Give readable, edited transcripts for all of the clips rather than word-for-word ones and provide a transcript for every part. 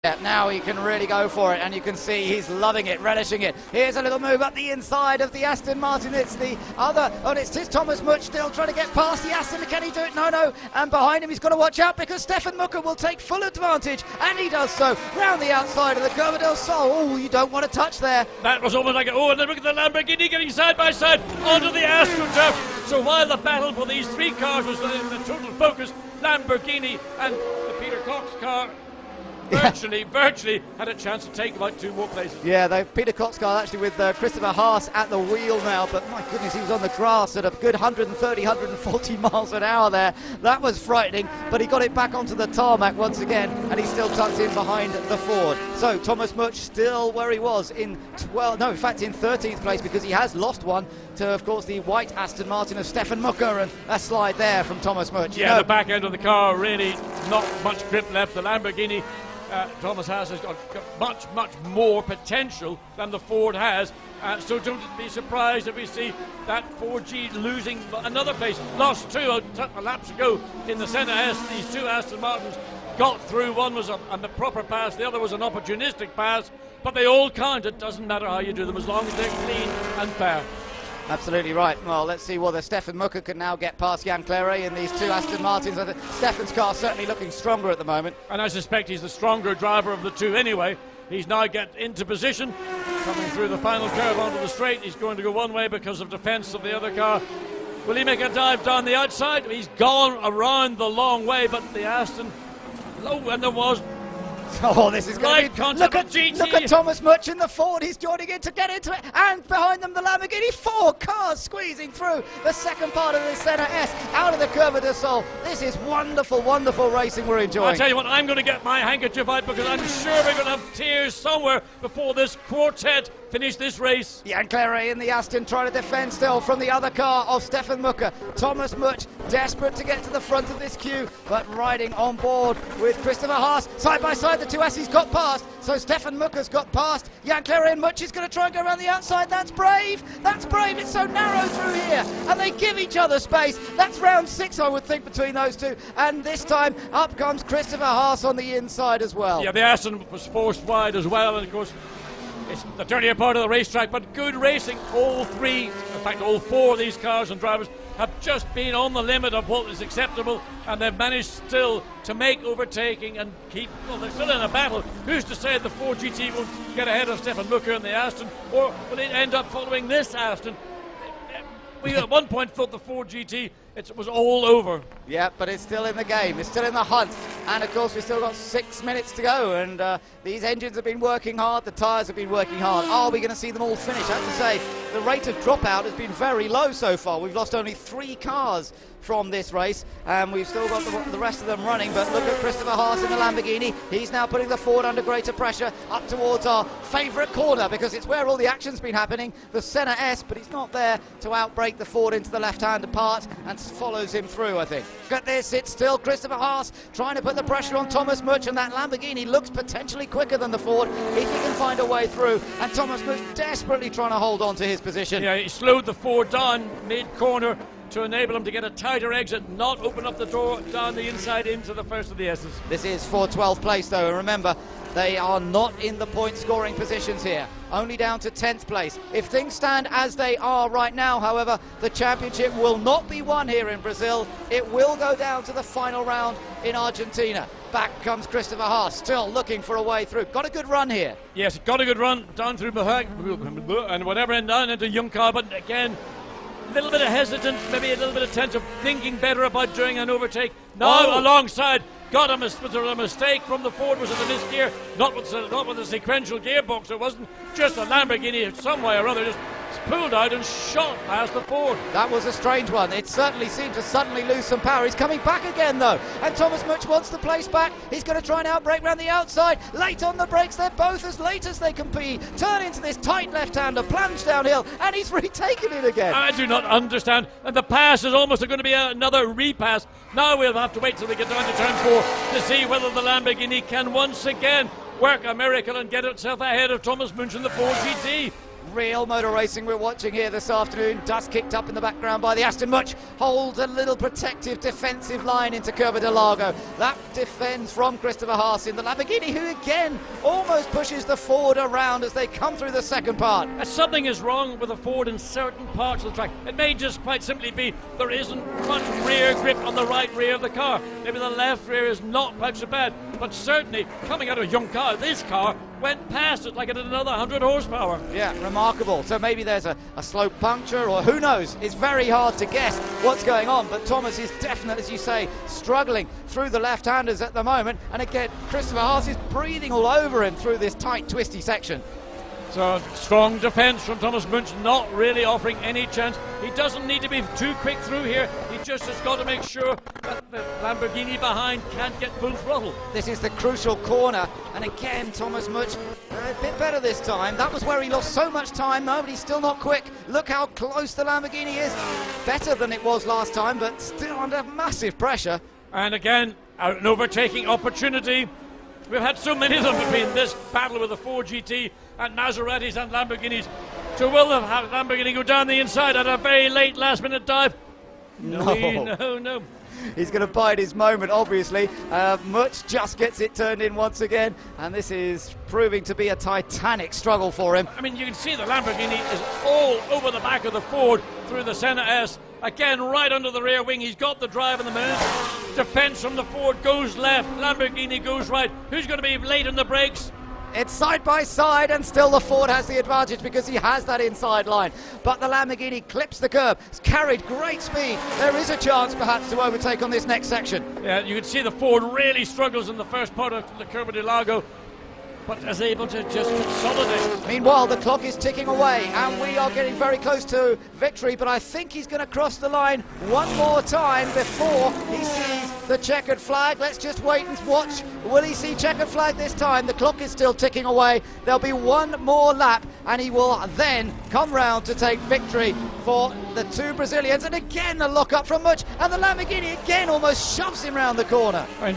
Yeah, now he can really go for it, and you can see he's loving it, relishing it. Here's a little move up the inside of the Aston Martin. It's the other, it's Thomas Much still trying to get past the Aston. Can he do it? No. And behind him, he's got to watch out because Stefan Mucker will take full advantage, and he does so round the outside of the Curva del Sol. Oh, you don't want to touch there. That was almost like, and then look at the Lamborghini getting side by side onto the Aston turf. So while the battle for these three cars was in the total focus, Lamborghini and the Peter Cox car virtually had a chance to take about two more places. Yeah, the Peter Cox car actually with Christopher Haas at the wheel now, but my goodness, he was on the grass at a good 130, 140 miles an hour there. That was frightening, but he got it back onto the tarmac once again, and he's still tucked in behind the Ford. So Thomas Much still where he was in 13th place, because he has lost one to, of course, the white Aston Martin of Stefan Mucker, and a slide there from Thomas Much. Yeah, the back end of the car really not much grip left. The Lamborghini Thomas Haas has got much more potential than the Ford has, so don't be surprised if we see that 4G losing another place. Lost two laps ago in the Senna S. These two Aston Martins got through. One was a proper pass, the other was an opportunistic pass, but they all count. It doesn't matter how you do them as long as they're clean and fair. Absolutely right. Well, let's see whether Stefan Mucker can now get past Jan Claret in these two Aston Martins. I think Stefan's car certainly looking stronger at the moment. And I suspect he's the stronger driver of the two anyway. He's now get into position, coming through the final curve onto the straight. He's going to go one way because of defence of the other car. Will he make a dive down the outside? He's gone around the long way, but the Aston, and there was... Oh, this is going to be... Look at Thomas Much in the Ford. He's joining in to get into it. And behind them, the Lamborghini. Four cars squeezing through the second part of the Senna S out of the Curva del Sol. This is wonderful, wonderful racing we're enjoying. I'll tell you what, I'm going to get my handkerchief out because I'm sure we're going to have tears somewhere before this quartet finish this race. Jan Claret in the Aston trying to defend still from the other car of Stefan Mucker. Thomas Much desperate to get to the front of this queue, but riding on board with Christopher Haas. Side by side, the two S's got past, so Stefan Mucker's got past. Jan Claret and Much is going to try and go around the outside. That's brave. That's brave. It's so narrow through here, and they give each other space. That's round 6, I would think, between those two. And this time, up comes Christopher Haas on the inside as well. Yeah, the Aston was forced wide as well, and of course, it's the dirtier part of the racetrack, but good racing. All three, in fact all four of these cars and drivers have just been on the limit of what is acceptable, and they've managed still to make overtaking and keep, well, they're still in a battle. Who's to say the Ford GT won't get ahead of Stefan Mucker and the Aston, or will it end up following this Aston? We at one point thought the Ford GT, it was all over. Yeah, but it's still in the game. It's still in the hunt. And, of course, we've still got 6 minutes to go. And these engines have been working hard. The tyres have been working hard. Are we going to see them all finish? I have to say, the rate of dropout has been very low so far. We've lost only 3 cars from this race, and we've still got the rest of them running. But look at Christopher Haas in the Lamborghini. He's now putting the Ford under greater pressure up towards our favourite corner, because it's where all the action's been happening, the Senna S, but he's not there to outbrake the Ford into the left-hand part and follows him through, I think. Look at this, it's still Christopher Haas trying to put the pressure on Thomas Much, and that Lamborghini looks potentially quicker than the Ford if he can find a way through, and Thomas Much desperately trying to hold on to his position. Yeah, he slowed the Ford down mid-corner to enable him to get a tighter exit, not open up the door down the inside into the first of the S's. This is for 12th place though, and remember, they are not in the point scoring positions here, only down to 10th place. If things stand as they are right now, however, the championship will not be won here in Brazil. It will go down to the final round in Argentina. Back comes Christopher Haas, still looking for a way through. Got a good run here. Yes, got a good run down through and whatever, and down into Juncker, but again, a little bit of hesitance, maybe a little bit of tense of thinking better about doing an overtake. Now alongside, got a mistake from the Ford. Was it a misgear? Not with the sequential gearbox. It wasn't just a Lamborghini some way or other, just pulled out and shot past the Ford. That was a strange one. It certainly seemed to suddenly lose some power. He's coming back again though, and Thomas Much wants the place back. He's going to try and outbrake round the outside. Late on the brakes, they're both as late as they can be. Turn into this tight left-hander, plunge downhill, and he's retaken it again. I do not understand, and the pass is almost going to be another repass. Now we'll have to wait till we get down to turn 4 to see whether the Lamborghini can once again work a miracle and get itself ahead of Thomas Much in the Ford GT. Real motor racing we're watching here this afternoon. Dust kicked up in the background by the Aston. Much holds a little protective defensive line into Curva del Lago. That defends from Christopher Haas in the Lamborghini, who again almost pushes the Ford around as they come through the second part. Something is wrong with the Ford in certain parts of the track. It may just quite simply be there isn't much rear grip on the right rear of the car. Maybe the left rear is not quite so bad, but certainly coming out of a young car, this car went past it like it had another 100 horsepower. Yeah, remarkable. So maybe there's a slow puncture, or who knows. It's very hard to guess what's going on, but Thomas is definitely, as you say, struggling through the left-handers at the moment. And again, Christopher Haas is breathing all over him through this tight, twisty section. So strong defence from Thomas Munch, not really offering any chance. He doesn't need to be too quick through here. He just has got to make sure that the Lamborghini behind can't get full throttle. This is the crucial corner, and again Thomas Munch a bit better this time. That was where he lost so much time, though, but he's still not quick. Look how close the Lamborghini is. Better than it was last time, but still under massive pressure. And again, an overtaking opportunity. We've had so many of them between this battle with the Ford GT and Maseratis and Lamborghinis. So will the Lamborghini go down the inside at a very late last-minute dive? No. He's going to bide his moment, obviously. Much just gets it turned in once again, and this is proving to be a titanic struggle for him. I mean, you can see the Lamborghini is all over the back of the Ford through the Senna S. Again, right under the rear wing. He's got the drive in the minute. Defense from the Ford goes left. Lamborghini goes right. Who's going to be late on the brakes? It's side by side, and still the Ford has the advantage because he has that inside line. But the Lamborghini clips the curb. It's carried great speed. There is a chance perhaps to overtake on this next section. Yeah, you can see the Ford really struggles in the first part of the Curva del Lago, but is able to just consolidate. Meanwhile, the clock is ticking away, and we are getting very close to victory, but I think he's going to cross the line one more time before he sees the checkered flag. Let's just wait and watch. Will he see checkered flag this time? The clock is still ticking away. There'll be one more lap, and he will then come round to take victory for the two Brazilians. And again, a lock-up from Much, and the Lamborghini again almost shoves him round the corner. I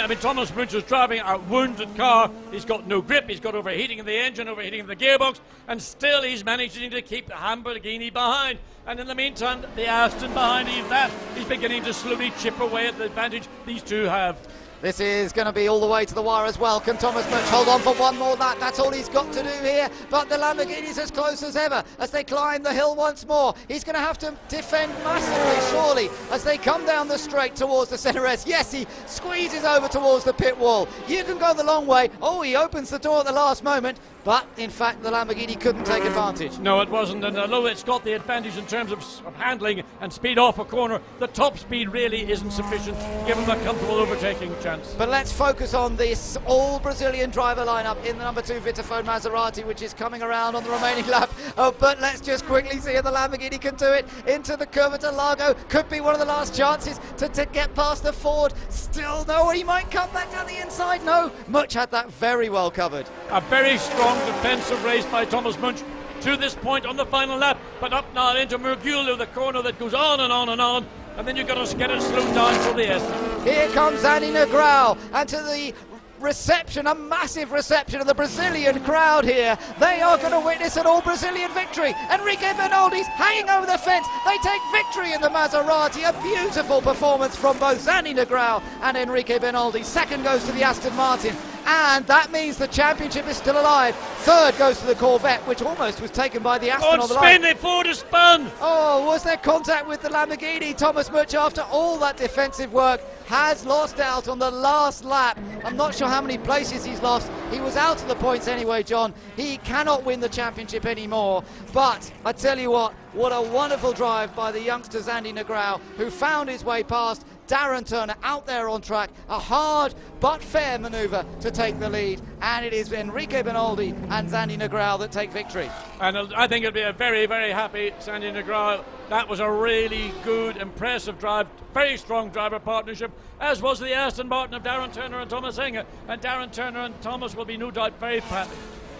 mean, Thomas Munch is driving a wounded car. He's got no grip. He's got overheating in the engine, overheating in the gearbox, and still he's managing to keep the Lamborghini behind. And in the meantime, the Aston behind he's beginning to slowly chip away at the advantage these two have. This is going to be all the way to the wire as well. Can Thomas Munch hold on for one more lap? That's all he's got to do here. But the Lamborghini's as close as ever as they climb the hill once more. He's going to have to defend massively, surely, as they come down the straight towards the centre S. Yes, he squeezes over towards the pit wall. You can go the long way. Oh, he opens the door at the last moment. But, in fact, the Lamborghini couldn't take advantage. No, it wasn't. And although it's got the advantage in terms of handling and speed off a corner, the top speed really isn't sufficient to give him a comfortable overtaking chance. But let's focus on this all-Brazilian driver lineup in the number 2 Vitaphone Maserati, which is coming around on the remaining lap. Oh, but let's just quickly see if the Lamborghini can do it into the Curva del Lago. Could be one of the last chances to get past the Ford. Still, no, he might come back down the inside. No, Much had that very well covered. A very strong defensive race by Thomas Munch to this point on the final lap, but up now into Mergulho, the corner that goes on and on and on, and then you've got to get it slowed down for the S. Here comes Zanni Negrão, and to the reception, a massive reception of the Brazilian crowd here. They are going to witness an all-Brazilian victory. Enrique Bernoldi's hanging over the fence. They take victory in the Maserati. A beautiful performance from both Zanni Negrão and Enrique Bernoldi. Second goes to the Aston Martin. And that means the championship is still alive. Third goes to the Corvette, which almost was taken by the Aston on the line. The Ford has spun! Oh, was there contact with the Lamborghini? Thomas Much, after all that defensive work, has lost out on the last lap. I'm not sure how many places he's lost. He was out of the points anyway, John. He cannot win the championship anymore. But I tell you what a wonderful drive by the youngster Zanni Negrão, who found his way past Darren Turner out there on track. A hard but fair manoeuvre to take the lead, and it is Enrique Bernoldi and Zanni Negrão that take victory. And I think it'll be a very, very happy Zanni Negrão. That was a really good, impressive drive, very strong driver partnership, as was the Aston Martin of Darren Turner and Thomas Inge. And Darren Turner and Thomas will be no doubt very happy.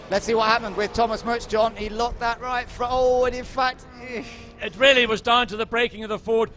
Let's see what happened with Thomas Much, John. He locked that right. And in fact, it really was down to the braking of the Ford.